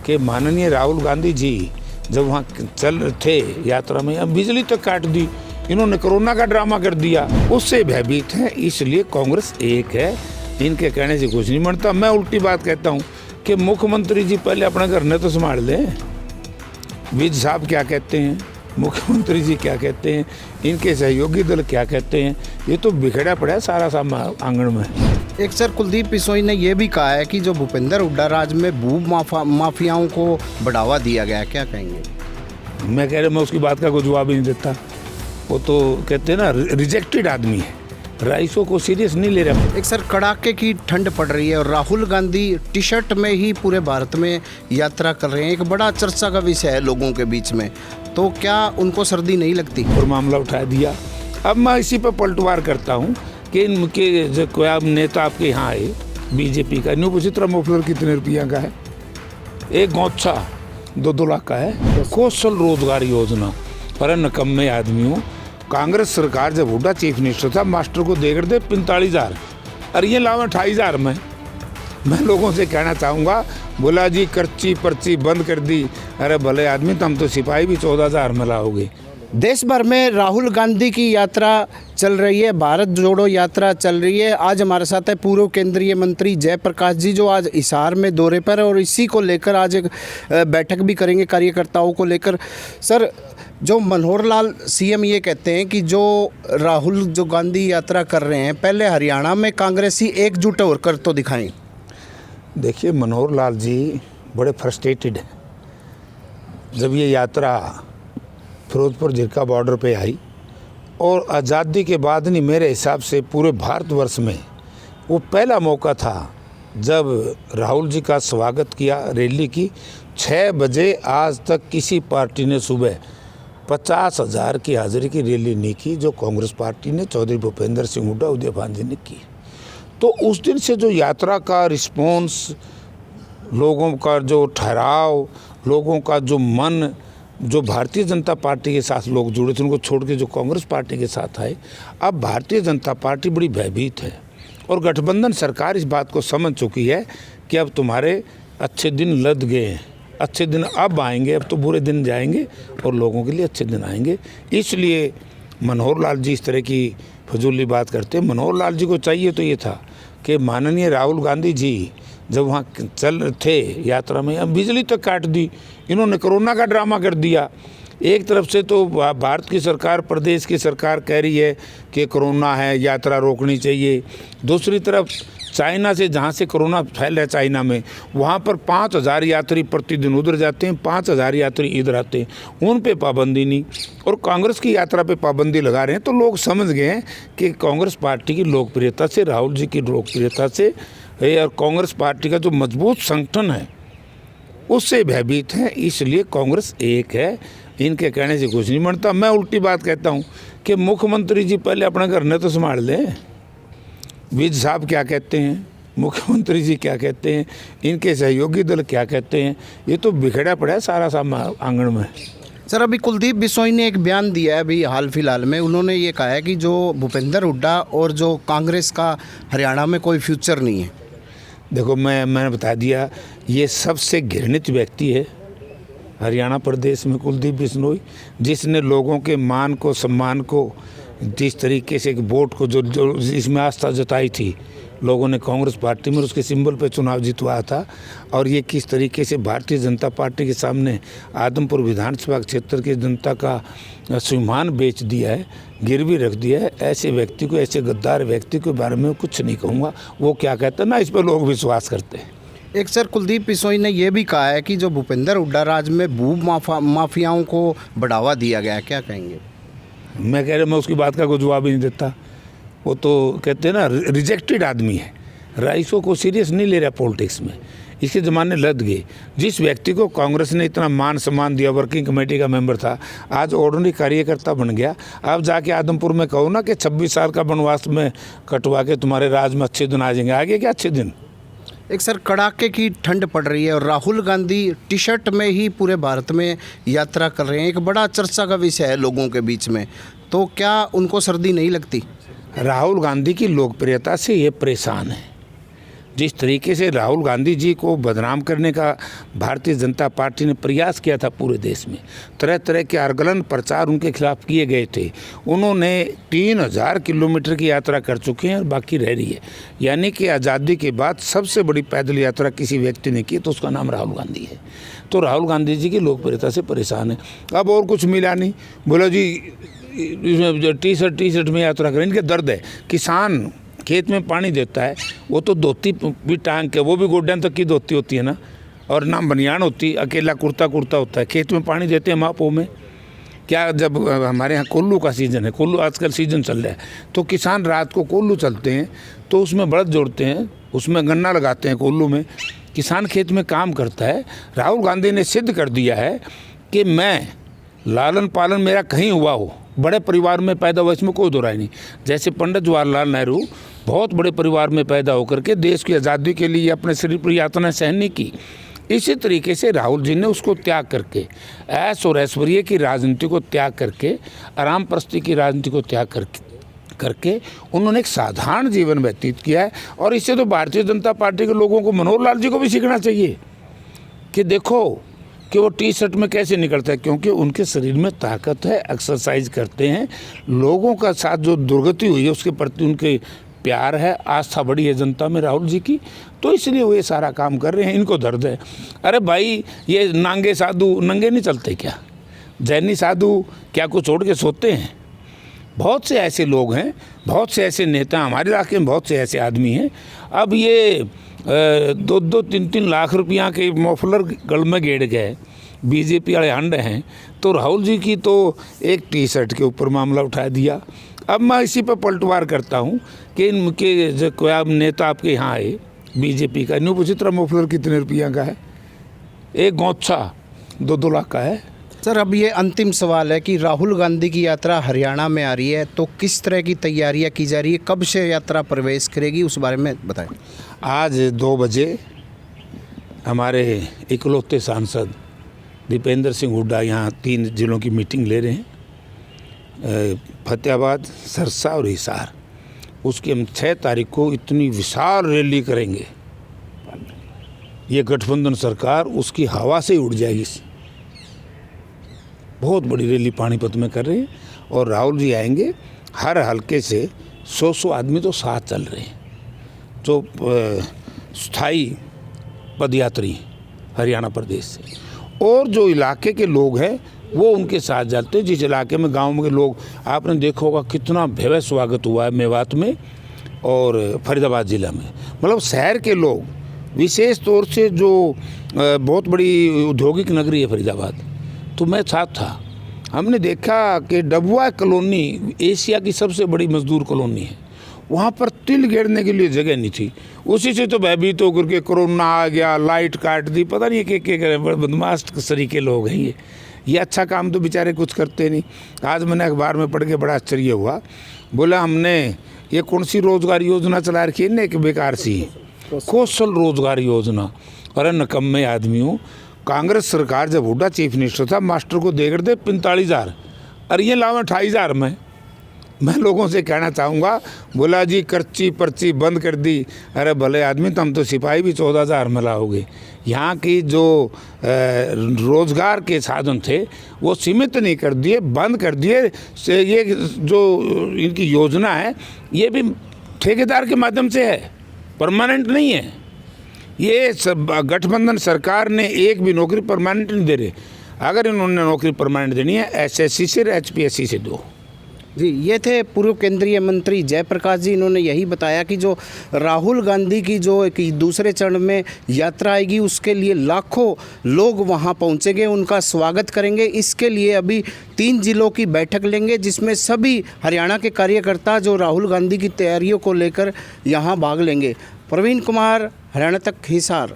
कि माननीय राहुल गांधी जी जब वहाँ चल थे यात्रा में, अब बिजली तक काट दी, इन्होंने कोरोना का ड्रामा कर दिया, उससे भयभीत हैं। इसलिए कांग्रेस एक है, इनके कहने से कुछ नहीं बनता। मैं उल्टी बात कहता हूँ कि मुख्यमंत्री जी पहले अपना घर न तो संभाल लें। विज साहब क्या कहते हैं, मुख्यमंत्री जी क्या कहते हैं, इनके सहयोगी दल क्या कहते हैं, ये तो बिखरा पड़ा है सारा आंगन में। एक सर कुलदीप बिश्नोई ने यह भी कहा है कि जो भूपेंद्र हुड्डा राज में भू माफियाओं को बढ़ावा दिया गया, क्या कहेंगे? मैं कह रहा, मैं उसकी बात का कोई जवाब ही नहीं देता। वो तो कहते हैं ना, रिजेक्टेड आदमी है, रईसों को सीरियस नहीं ले रहा। एक सर कड़ाके की ठंड पड़ रही है और राहुल गांधी टी शर्ट में ही पूरे भारत में यात्रा कर रहे हैं, एक बड़ा चर्चा का विषय है लोगों के बीच में, तो क्या उनको सर्दी नहीं लगती? और मामला उठा दिया। अब मैं इसी पर पलटवार करता हूँ कि इनके जो कोई नेता आपके यहाँ आए बीजेपी का, न्यू चित्रा मोफलर कितने रुपया का है, एक गौच्छा 2-2 लाख का है। कौशल रोजगार योजना पर नकम्मे आदमियों, कांग्रेस सरकार जब हुड्डा चीफ मिनिस्टर था, मास्टर को देकर दे 45,000 और ये लाओ 28,000 में। मैं लोगों से कहना चाहूँगा, बोला जी पर्ची पर्ची बंद कर दी, अरे भले आदमी, तुम तो सिपाही भी 14,000 में लाओगे। देश भर में राहुल गांधी की यात्रा चल रही है, भारत जोड़ो यात्रा चल रही है। आज हमारे साथ है पूर्व केंद्रीय मंत्री जयप्रकाश जी, जो आज हिसार में दौरे पर है और इसी को लेकर आज एक बैठक भी करेंगे कार्यकर्ताओं को लेकर। सर, जो मनोहर लाल सीएम ये कहते हैं कि जो राहुल जो गांधी यात्रा कर रहे हैं, पहले हरियाणा में कांग्रेसी एकजुट होकर तो दिखाएं। देखिए, मनोहर लाल जी बड़े फ्रस्ट्रेटेड हैं। जब ये यात्रा फिरोजपुर झिरका बॉर्डर पे आई और आज़ादी के बाद नहीं, मेरे हिसाब से पूरे भारतवर्ष में वो पहला मौका था जब राहुल जी का स्वागत किया, रैली की। 6 बजे आज तक किसी पार्टी ने सुबह 50,000 की हाजिरी की रैली नहीं की, जो कांग्रेस पार्टी ने चौधरी भूपेंद्र सिंह हुड्डा, उदय भान जी ने की। तो उस दिन से जो यात्रा का रिस्पॉन्स, लोगों का जो ठहराव, लोगों का जो मन, जो भारतीय जनता पार्टी के साथ लोग जुड़े थे, उनको छोड़ के जो कांग्रेस पार्टी के साथ आए, अब भारतीय जनता पार्टी बड़ी भयभीत है और गठबंधन सरकार इस बात को समझ चुकी है कि अब तुम्हारे अच्छे दिन लद गए हैं, अच्छे दिन अब आएंगे, अब तो बुरे दिन जाएंगे और लोगों के लिए अच्छे दिन आएंगे। इसलिए मनोहर लाल जी इस तरह की फजूली बात करते हैं। मनोहर लाल जी को चाहिए तो ये था कि माननीय राहुल गांधी जी जब वहाँ चल थे यात्रा में, अब बिजली तक काट दी, इन्होंने कोरोना का ड्रामा कर दिया। एक तरफ से तो भारत की सरकार, प्रदेश की सरकार कह रही है कि कोरोना है, यात्रा रोकनी चाहिए। दूसरी तरफ चाइना से, जहाँ से कोरोना फैल रहा है चाइना में, वहाँ पर 5,000 यात्री प्रतिदिन उधर जाते हैं, 5,000 यात्री इधर आते हैं, उन पे पाबंदी नहीं, और कांग्रेस की यात्रा पे पाबंदी लगा रहे हैं। तो लोग समझ गए हैं कि कांग्रेस पार्टी की लोकप्रियता से, राहुल जी की लोकप्रियता से और कांग्रेस पार्टी का जो मजबूत संगठन है उससे भयभीत हैं। इसलिए कांग्रेस एक है, इनके कहने से कुछ नहीं बनता। मैं उल्टी बात कहता हूँ कि मुख्यमंत्री जी पहले अपना घर न तो संभाल लें। विज साहब क्या कहते हैं, मुख्यमंत्री जी क्या कहते हैं, इनके सहयोगी दल क्या कहते हैं, ये तो बिखरा पड़ा है सारा आंगन में। सर, अभी कुलदीप बिश्नोई ने एक बयान दिया है अभी हाल फिलहाल में, उन्होंने ये कहा है कि जो भूपेंद्र हुड्डा और जो कांग्रेस का हरियाणा में कोई फ्यूचर नहीं है। देखो, मैंने बता दिया, ये सबसे घृणित व्यक्ति है हरियाणा प्रदेश में कुलदीप बिश्नोई, जिसने लोगों के मान को, सम्मान को, जिस तरीके से एक वोट को जो इसमें आस्था जताई थी लोगों ने कांग्रेस पार्टी में, उसके सिंबल पे चुनाव जितवाया था, और ये किस तरीके से भारतीय जनता पार्टी के सामने आदमपुर विधानसभा क्षेत्र की जनता का स्वाभिमान बेच दिया है, गिरवी रख दिया है। ऐसे व्यक्ति को, ऐसे गद्दार व्यक्ति के बारे में कुछ नहीं कहूँगा। वो क्या कहता है ना, इस पर लोग विश्वास करते हैं। एक सर कुलदीप बिश्नोई ने यह भी कहा है कि जो भूपेंद्र हुड्डा राज में भू माफियाओं को बढ़ावा दिया गया, क्या कहेंगे? मैं कह रहा, मैं उसकी बात का कोई जवाब ही नहीं देता। वो तो कहते हैं ना, रिजेक्टेड आदमी है, रईसों को सीरियस नहीं ले रहा पॉलिटिक्स में, इसके ज़माने लद गए। जिस व्यक्ति को कांग्रेस ने इतना मान सम्मान दिया, वर्किंग कमेटी का मेंबर था, आज ऑर्डिनरी कार्यकर्ता बन गया। अब जाके आदमपुर में कहो ना कि 26 साल का वनवास में कटवा के तुम्हारे राज में अच्छे दिन आ जाएंगे, आगे क्या अच्छे दिन? एक सर कड़ाके की ठंड पड़ रही है और राहुल गांधी टी शर्ट में ही पूरे भारत में यात्रा कर रहे हैं, एक बड़ा चर्चा का विषय है लोगों के बीच में, तो क्या उनको सर्दी नहीं लगती? राहुल गांधी की लोकप्रियता से ये परेशान है। जिस तरीके से राहुल गांधी जी को बदनाम करने का भारतीय जनता पार्टी ने प्रयास किया था पूरे देश में, तरह तरह के अरगलन प्रचार उनके खिलाफ किए गए थे, उन्होंने 3000 किलोमीटर की यात्रा कर चुके हैं और बाकी रह रही है। यानी कि आज़ादी के बाद सबसे बड़ी पैदल यात्रा किसी व्यक्ति ने की तो उसका नाम राहुल गांधी है। तो राहुल गांधी जी की लोकप्रियता से परेशान है। अब और कुछ मिला नहीं, बोला जी टी शर्ट में यात्रा करें। इनके दर्द है, किसान खेत में पानी देता है, वो तो धोती भी टांग के, वो भी गोड्डन तक की धोती होती है ना, और ना बनियान होती, अकेला कुर्ता होता है, खेत में पानी देते हैं मापों में। क्या जब हमारे यहाँ कोल्लू का सीज़न है, कोल्लू आजकल सीज़न चल रहा है, तो किसान रात को कोल्लू चलते हैं तो उसमें बड़द जोड़ते हैं, उसमें गन्ना लगाते हैं कोल्लू में, किसान खेत में काम करता है। राहुल गांधी ने सिद्ध कर दिया है कि मैं लालन पालन मेरा कहीं हुआ हो, बड़े परिवार में पैदा हुआ, इसमें कोई दो राय नहीं। जैसे पंडित जवाहरलाल नेहरू बहुत बड़े परिवार में पैदा होकर के देश की आज़ादी के लिए अपने शरीर पर यातनाएं सहनी की, इसी तरीके से राहुल जी ने उसको त्याग करके, ऐश और ऐश्वर्य की राजनीति को त्याग करके, आराम परस्ती की राजनीति को त्याग करके उन्होंने एक साधारण जीवन व्यतीत किया है। और इससे तो भारतीय जनता पार्टी के लोगों को, मनोहर लाल जी को भी सीखना चाहिए कि देखो कि वो टी शर्ट में कैसे निकलता है, क्योंकि उनके शरीर में ताकत है, एक्सरसाइज करते हैं, लोगों का साथ जो दुर्गति हुई है उसके प्रति उनके प्यार है, आस्था बड़ी है जनता में राहुल जी की, तो इसलिए वो ये सारा काम कर रहे हैं। इनको दर्द है। अरे भाई, ये नांगे साधु नंगे नहीं चलते क्या? जैनी साधु क्या कुछ छोड़ के सोते हैं? बहुत से ऐसे लोग हैं, बहुत से ऐसे नेता हमारे इलाके में, बहुत से ऐसे आदमी हैं। अब ये 2-3 लाख रुपया के मफलर गल में गेड़ गए, बीजेपी वाले हंड हैं, तो राहुल जी की तो एक टी शर्ट के ऊपर मामला उठा दिया। अब मैं इसी पर पलटवार करता हूँ कि इनके जो कोई नेता आपके यहाँ आए बीजेपी का, न्यू पूछी तरह मफलर कितने रुपया का है? एक गौच्छा 2-2 लाख का है। सर, अब ये अंतिम सवाल है कि राहुल गांधी की यात्रा हरियाणा में आ रही है, तो किस तरह की तैयारियां की जा रही है, कब से यात्रा प्रवेश करेगी, उस बारे में बताएं। आज 2 बजे हमारे इकलौते सांसद दीपेंद्र सिंह हुड्डा यहाँ 3 जिलों की मीटिंग ले रहे हैं, फतेहाबाद, सरसा और हिसार। उसकी हम 6 तारीख को इतनी विशाल रैली करेंगे, ये गठबंधन सरकार उसकी हवा से उड़ जाएगी। बहुत बड़ी रैली पानीपत में कर रहे हैं और राहुल जी आएंगे। हर हलके से 100 आदमी तो साथ चल रहे हैं, जो स्थायी पदयात्री हरियाणा प्रदेश से, और जो इलाके के लोग हैं वो उनके साथ जाते हैं। जिस इलाके में गाँव के लोग, आपने देखा होगा कितना भव्य स्वागत हुआ है मेवात में और फरीदाबाद ज़िला में, मतलब शहर के लोग, विशेष तौर से जो बहुत बड़ी औद्योगिक नगरी है फरीदाबाद, तो मैं साथ था। हमने देखा कि डबुआ कॉलोनी एशिया की सबसे बड़ी मजदूर कॉलोनी है, वहाँ पर तिल गेड़ने के लिए जगह नहीं थी। उसी से तो भयभीत होकर के कोरोना आ गया, लाइट काट दी, पता नहीं क्या करें, बदमाश सरीके लोग हैं ये अच्छा काम तो बेचारे कुछ करते नहीं। आज मैंने अखबार में पढ़ के बड़ा आश्चर्य हुआ, बोला हमने ये कौन सी रोजगार योजना चला रखी है ना, एक बेकार सी कौशल रोजगार योजना। अरे नकम्मे आदमी हूँ, कांग्रेस सरकार जब हुड्डा चीफ मिनिस्टर था, मास्टर को दे कर दे 45,000, अरे ये लाओ 28,000 में। मैं लोगों से कहना चाहूँगा, बोला जी कर्ची पर्ची बंद कर दी। अरे भले आदमी, तुम तो सिपाही भी 14,000 में लाओगे। यहाँ की जो रोज़गार के साधन थे वो सीमित नहीं कर दिए, बंद कर दिए। से ये जो इनकी योजना है ये भी ठेकेदार के माध्यम से है, परमानेंट नहीं है। ये सब गठबंधन सरकार ने एक भी नौकरी परमानेंट नहीं दे रहे। अगर इन्होंने नौकरी परमानेंट देनी है, एसएससी से, एचपीएससी से दो। जी, ये थे पूर्व केंद्रीय मंत्री जयप्रकाश जी। इन्होंने यही बताया कि जो राहुल गांधी की जो एक दूसरे चरण में यात्रा आएगी, उसके लिए लाखों लोग वहां पहुंचेंगे, उनका स्वागत करेंगे। इसके लिए अभी 3 जिलों की बैठक लेंगे, जिसमें सभी हरियाणा के कार्यकर्ता जो राहुल गांधी की तैयारियों को लेकर यहां भाग लेंगे। प्रवीण कुमार, हरियाणा तक, हिसार।